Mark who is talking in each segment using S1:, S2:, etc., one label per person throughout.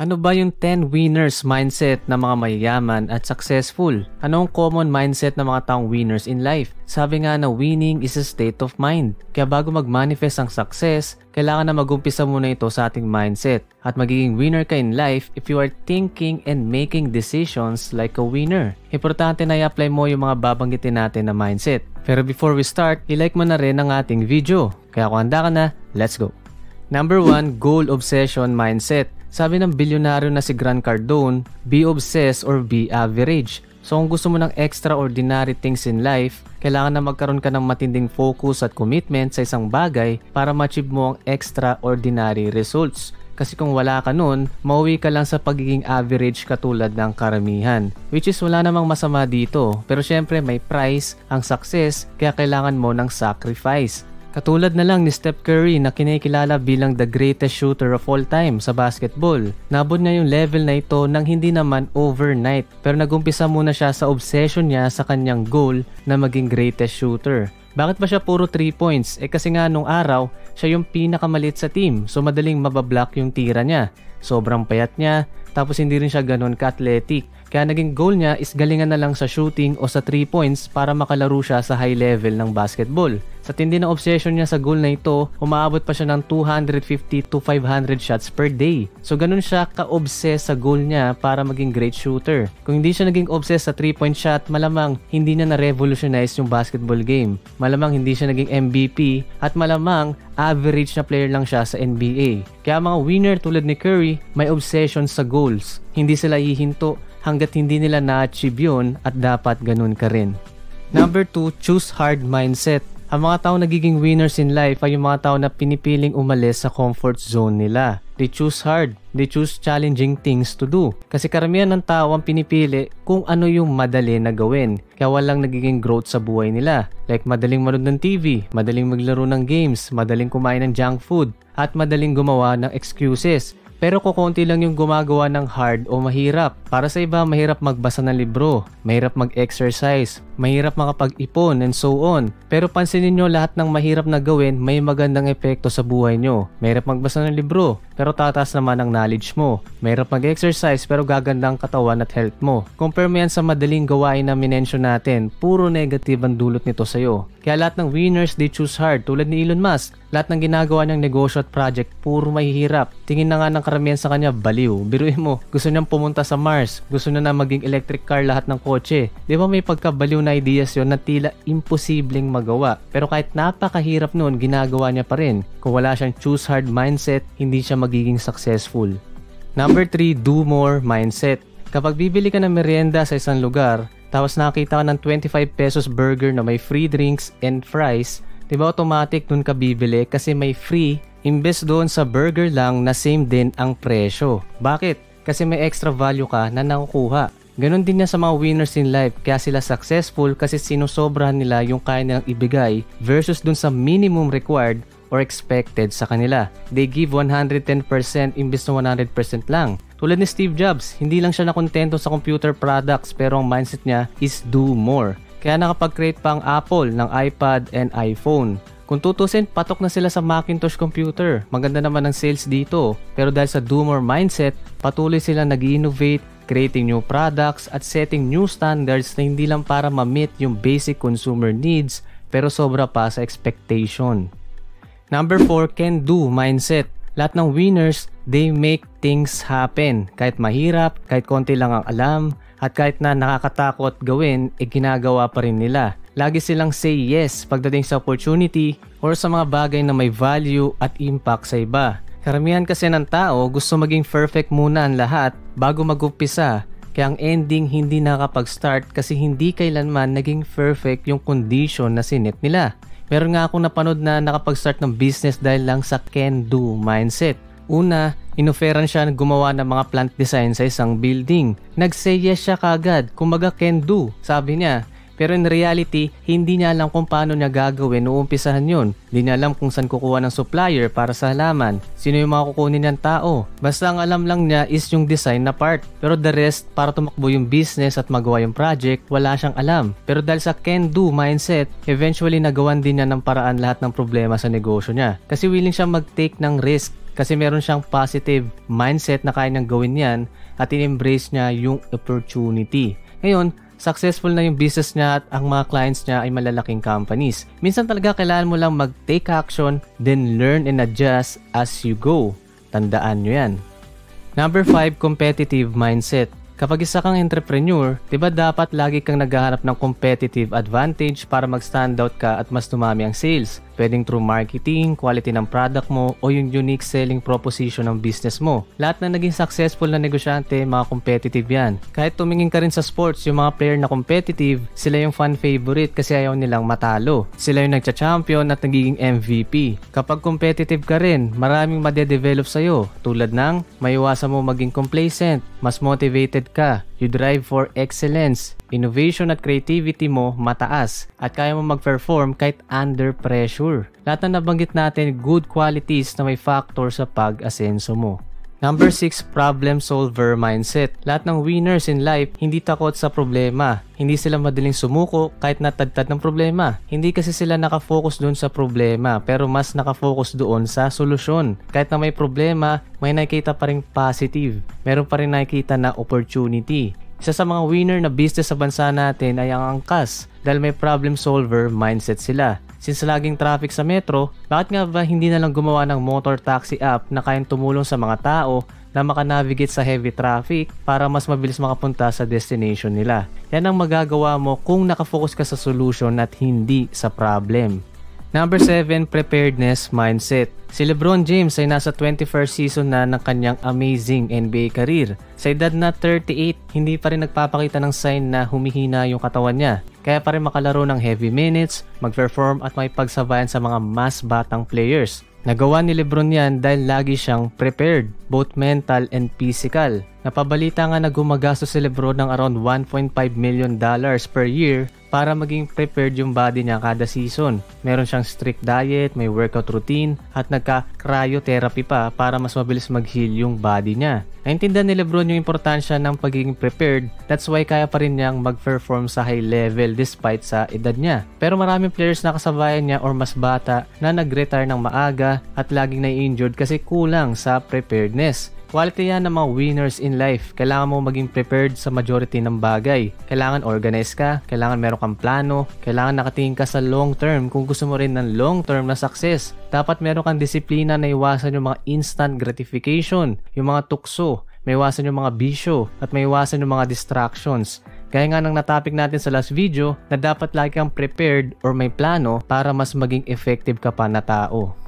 S1: Ano ba yung 10 winners mindset ng mga mayayaman at successful? Ano ang common mindset ng mga taong winners in life? Sabi nga na winning is a state of mind. Kaya bago mag-manifest ang success, kailangan na mag-umpisa muna ito sa ating mindset. At magiging winner ka in life if you are thinking and making decisions like a winner. Importante na i-apply mo yung mga babanggitin natin na mindset. Pero before we start, i-like mo na rin ang ating video. Kaya kung handa ka na, let's go! Number 1, goal obsession mindset. Sabi ng bilyonaryo na si Grant Cardone, be obsessed or be average. So kung gusto mo ng extraordinary things in life, kailangan na magkaroon ka ng matinding focus at commitment sa isang bagay para ma-achieve mo ang extraordinary results. Kasi kung wala ka nun, mauwi ka lang sa pagiging average katulad ng karamihan. Which is wala namang masama dito, pero syempre may price ang success kaya kailangan mo ng sacrifice. Katulad na lang ni Steph Curry na kinikilala bilang the greatest shooter of all time sa basketball. Nabot niya yung level na ito nang hindi naman overnight, pero nagumpisa muna siya sa obsession niya sa kanyang goal na maging greatest shooter. Bakit ba siya puro 3 points? Kasi nga nung araw, siya yung pinakamalit sa team, so madaling mabablock yung tira niya. Sobrang payat niya, tapos hindi rin siya ganun ka-athletic. Kaya naging goal niya is galingan na lang sa shooting o sa 3 points para makalaro siya sa high level ng basketball. Sa tindi ng obsession niya sa goal na ito, umaabot pa siya ng 250 to 500 shots per day. So ganun siya ka-obsess sa goal niya para maging great shooter. Kung hindi siya naging obsess sa 3-point shot, malamang hindi niya na-revolutionize yung basketball game. Malamang hindi siya naging MVP at malamang average na player lang siya sa NBA. Kaya mga winner tulad ni Curry, may obsession sa goals. Hindi sila hihinto hanggat hindi nila na-achieve yun at dapat ganun ka rin. Number 2, choose hard mindset. Ang mga tao nagiging winners in life ay yung mga tao na pinipiling umalis sa comfort zone nila. They choose hard. They choose challenging things to do. Kasi karamihan ng tao ang pinipili kung ano yung madali na gawin. Kaya walang nagiging growth sa buhay nila. Like madaling manood ng TV, madaling maglaro ng games, madaling kumain ng junk food, at madaling gumawa ng excuses. Pero kukunti lang yung gumagawa ng hard o mahirap. Para sa iba, mahirap magbasa ng libro, mahirap mag-exercise, mahirap makapag-ipon, and so on. Pero pansinin nyo, lahat ng mahirap na gawin may magandang epekto sa buhay nyo. Mahirap magbasa ng libro, pero tataas naman ang knowledge mo. Mahirap mag-exercise, pero gaganda ang katawan at health mo. Compare mo yan sa madaling gawain na minensyon natin, puro negative ang dulot nito sa'yo. Kaya lahat ng winners, they choose hard. Tulad ni Elon Musk, lahat ng ginagawa niyang negosyo at project, puro mahihirap. Tingin na nga ng karamihan sa kanya, baliw. Biruin mo, gusto niyang pumunta sa Mars, gusto niya na maging electric car lahat ng kotse. Di ba may pagkabaliw na ideas yon na tila imposibleng magawa? Pero kahit napakahirap noon, ginagawa niya pa rin. Kung wala siyang choose hard mindset, hindi siya magiging successful. Number 3, do more mindset. Kapag bibili ka ng merienda sa isang lugar, tapos nakakita ka ng 25 pesos burger na may free drinks and fries, di ba automatic dun ka bibili kasi may free imbes doon sa burger lang na same din ang presyo. Bakit? Kasi may extra value ka na nakukuha. Ganon din yan sa mga winners in life, kaya sila successful kasi sinusobrahan nila yung kaya nilang ibigay versus dun sa minimum required or expected sa kanila. They give 110% imbes na 100% lang. Tulad ni Steve Jobs, hindi lang siya nakontento sa computer products pero ang mindset niya is do more. Kaya nakapag-create pa ang Apple ng iPad and iPhone. Kung tutusin, patok na sila sa Macintosh computer. Maganda naman ang sales dito. Pero dahil sa do more mindset, patuloy silang nag-innovate, creating new products at setting new standards na hindi lang para ma-meet yung basic consumer needs pero sobra pa sa expectation. Number 4, can do mindset. Lahat ng winners, they make things happen. Kahit mahirap, kahit konti lang ang alam, at kahit na nakakatakot gawin, ginagawa pa rin nila. Lagi silang say yes pagdating sa opportunity or sa mga bagay na may value at impact sa iba. Karamihan kasi ng tao gusto maging perfect muna ang lahat bago mag-umpisa. Kaya ang ending hindi nakakapag-start kasi hindi kailanman naging perfect yung condition na sinet nila. Meron nga akong napanood na nakapag-start ng business dahil lang sa can-do mindset. Una, inoferan siya na gumawa ng mga plant design sa isang building. Nag-say yes siya kagad, kumbaga can-do, sabi niya. Pero in reality, hindi niya alam kung paano niya gagawin o umpisahan yun. Hindi niya alam kung saan kukuha ng supplier para sa halaman. Sino yung mga kukunin niyang tao. Basta ang alam lang niya is yung design na part. Pero the rest, para tumakbo yung business at magawa yung project, wala siyang alam. Pero dahil sa can-do mindset, eventually nagawan din niya ng paraan lahat ng problema sa negosyo niya. Kasi willing siya mag-take ng risk. kasi meron siyang positive mindset na kaya niyang gawin yan at in-embrace niya yung opportunity. Ngayon, successful na yung business niya at ang mga clients niya ay malalaking companies. Minsan talaga kailangan mo lang mag-take action, then learn and adjust as you go. Tandaan nyo yan. Number 5, competitive mindset. Kapag isa kang entrepreneur, di ba dapat lagi kang naghahanap ng competitive advantage para mag-stand out ka at mas dumami ang sales? Pwedeng through marketing, quality ng product mo, o yung unique selling proposition ng business mo. Lahat na naging successful na negosyante, mga competitive yan. Kahit tumingin ka rin sa sports, yung mga player na competitive, sila yung fan favorite kasi ayaw nilang matalo. Sila yung nagcha-champion at nagiging MVP. Kapag competitive ka rin, maraming madedevelop sa'yo. Tulad ng, maiwasan mo maging complacent, mas motivated ka, you drive for excellence, innovation at creativity mo mataas, at kaya mo mag-perform kahit under pressure. Lahat na nabanggit natin, good qualities na may factor sa pag-asenso mo. Number 6, problem solver mindset. Lahat ng winners in life hindi takot sa problema. Hindi sila madaling sumuko kahit natagtad ng problema. Hindi kasi sila nakafocus doon sa problema, pero mas nakafocus doon sa solusyon. Kahit na may problema, may nakikita pa rin positive. Meron pa rin nakikita na opportunity. Isa sa mga winner na business sa bansa natin ay ang angkas dahil may problem solver mindset sila. Since laging traffic sa metro, bakit nga ba hindi na lang gumawa ng motor taxi app na kayang tumulong sa mga tao na makanavigate sa heavy traffic para mas mabilis makapunta sa destination nila? Yan ang magagawa mo kung nakafocus ka sa solution at hindi sa problem. Number 7, preparedness mindset. Si LeBron James ay nasa 21st season na ng kanyang amazing NBA career. Sa edad na 38, hindi pa rin nagpapakita ng sign na humihina yung katawan niya. Kaya pa rin makalaro ng heavy minutes, mag-perform at may pagsabayan sa mga mas batang players. Nagawa ni LeBron yan dahil lagi siyang prepared, both mental and physical. Napabalita nga na gumagastos si LeBron ng around $1.5 million per year para maging prepared yung body niya kada season. Meron siyang strict diet, may workout routine, at nagka-cryotherapy pa para mas mabilis mag-heal yung body niya. Naintindihan ni LeBron yung importansya ng pagiging prepared, that's why kaya pa rin niyang mag-perform sa high level despite sa edad niya. Pero maraming players na kasabayan niya or mas bata na nag-retire ng maaga at laging na-injured kasi kulang sa preparedness. Quality yan ng mga winners in life. Kailangan mo maging prepared sa majority ng bagay. Kailangan organize ka, kailangan meron kang plano, kailangan nakatingin ka sa long term kung gusto mo rin ng long term na success. Dapat meron kang disiplina na iwasan yung mga instant gratification, yung mga tukso, may iwasan yung mga bisyo, at may iwasan yung mga distractions. Gaya nga ng natopic natin sa last video na dapat lagi kang prepared or may plano para mas maging effective ka pa na tao.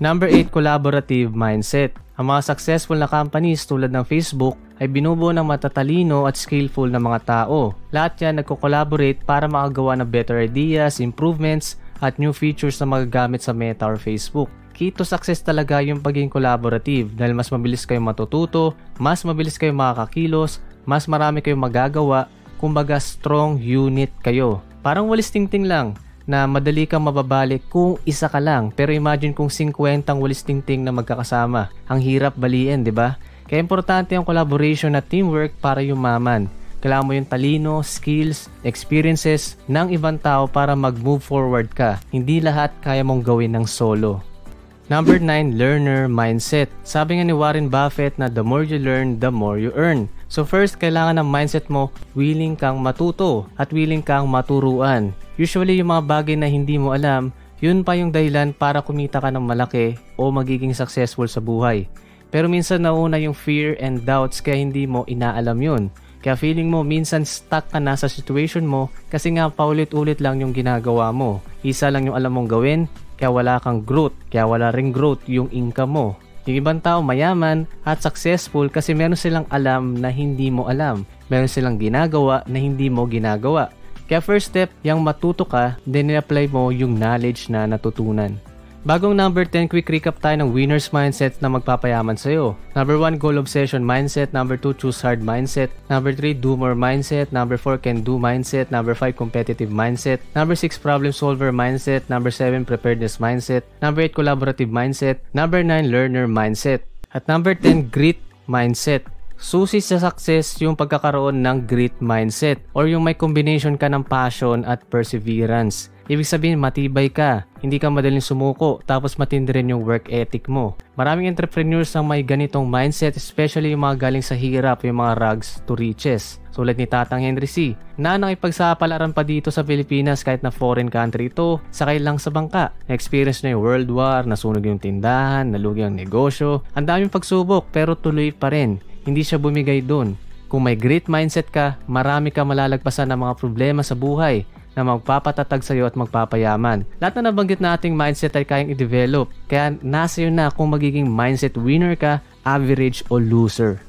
S1: Number 8, collaborative mindset. Ang mga successful na companies tulad ng Facebook ay binubuo ng matatalino at skillful na mga tao. Lahat yan nagko-collaborate para makagawa ng better ideas, improvements, at new features na magagamit sa Meta or Facebook. Key to success talaga yung pagiging collaborative dahil mas mabilis kayong matututo, mas mabilis kayong makakakilos, mas marami kayong magagawa, kumbaga strong unit kayo. Parang walis tingting lang na madali kang mababalik kung isa ka lang. Pero imagine kung 50 walis tingting na magkakasama. Ang hirap baliin, di ba? Kaya importante ang collaboration at teamwork para yumaman. Kailangan mo yung talino, skills, experiences ng ibang tao para mag-move forward ka. Hindi lahat kaya mong gawin ng solo. Number 9, learner mindset. Sabi nga ni Warren Buffett na the more you learn, the more you earn. So first, kailangan ng mindset mo, willing kang matuto at willing kang maturuan. Usually, yung mga bagay na hindi mo alam, yun pa yung dahilan para kumita ka ng malaki o magiging successful sa buhay. Pero minsan nauna yung fear and doubts kaya hindi mo inaalam yun. Kaya feeling mo minsan stuck ka na sa situation mo kasi nga paulit-ulit lang yung ginagawa mo. Isa lang yung alam mong gawin, kaya wala kang growth, kaya wala ring growth yung income mo. Yung ibang tao mayaman at successful kasi meron silang alam na hindi mo alam. Meron silang ginagawa na hindi mo ginagawa. Kaya first step, yung matuto ka, then i-apply mo yung knowledge na natutunan. Bagong number 10, quick recap tayo ng winner's mindset na magpapayaman sa'yo. Number 1, goal obsession mindset. Number 2, choose hard mindset. Number 3, do more mindset. Number 4, can do mindset. Number 5, competitive mindset. Number 6, problem solver mindset. Number 7, preparedness mindset. Number 8, collaborative mindset. Number 9, learner mindset. At number 10, grit mindset. Susi sa success yung pagkakaroon ng grit mindset or yung may combination ka ng passion at perseverance. Ibig sabihin matibay ka, hindi ka madaling sumuko, tapos matindi rin yung work ethic mo. Maraming entrepreneurs ang may ganitong mindset, especially yung mga galing sa hirap, yung mga rags to riches. Tulad ni Tatang Henry C. na nakipagsapalaran pa dito sa Pilipinas kahit na foreign country ito, sakay lang sa bangka. Na-experience na yung World War, nasunog yung tindahan, nalugi ang negosyo. Ang daming pagsubok pero tuloy pa rin. Hindi siya bumigay dun. Kung may great mindset ka, marami ka malalagpasan ng mga problema sa buhay na magpapatatag sa iyo at magpapayaman. Lahat na nabanggit nating mindset ay kayang i-develop. Kaya nasa iyo na kung magiging mindset winner ka, average o loser.